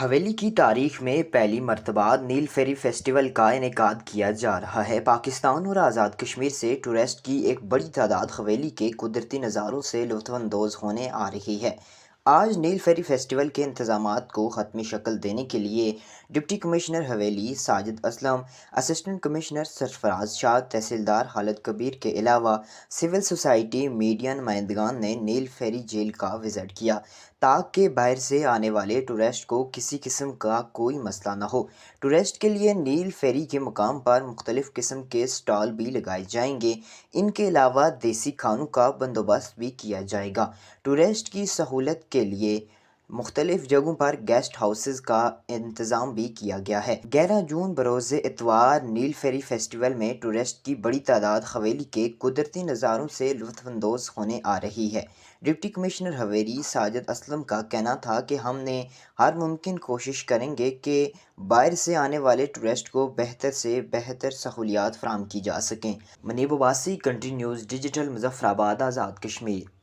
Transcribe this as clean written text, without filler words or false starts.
حویلی کی تاریخ میں پہلی مرتبہ نیل فیری فیسٹیول کا انعقاد کیا جا رہا ہے۔ پاکستان اور آزاد کشمیر سے ٹورسٹ کی ایک بڑی تعداد حویلی کے قدرتی نظاروں سے لطف اندوز ہونے آ رہی ہے۔ آج نیل فیری فیسٹیول کے انتظامات کو حتمی شکل دینے کے لیے ڈپٹی کمشنر حویلی ساجد اسلم، اسسٹنٹ کمشنر سرفراز شاہ، تحصیلدار خالد کبیر کے علاوہ سول سوسائٹی میڈیا نمائندگان نے نیل فیری جیل کا وزٹ کیا تاکہ باہر سے آنے والے ٹورسٹ کو کسی قسم کا کوئی مسئلہ نہ ہو۔ ٹورسٹ کے لیے نیل فیری کے مقام پر مختلف قسم کے سٹال بھی لگائے جائیں گے۔ ان کے علاوہ دیسی کھانوں کا بندوبست بھی کیا جائے گا۔ ٹورسٹ کی سہولت کے لیے مختلف جگہوں پر گیسٹ ہاؤسز کا انتظام بھی کیا گیا ہے۔ 11 جون بروز اتوار نیل فیری فیسٹیول میں ٹورسٹ کی بڑی تعداد حویلی کے قدرتی نظاروں سے لطف اندوز ہونے آ رہی ہے۔ ڈپٹی کمشنر حویلی ساجد اسلم کا کہنا تھا کہ ہم نے ہر ممکن کوشش کریں گے کہ باہر سے آنے والے ٹورسٹ کو بہتر سے بہتر سہولیات فراہم کی جا سکیں۔ Munib Abbasi, country news digital, Muzaffarabad, Azad Kashmir.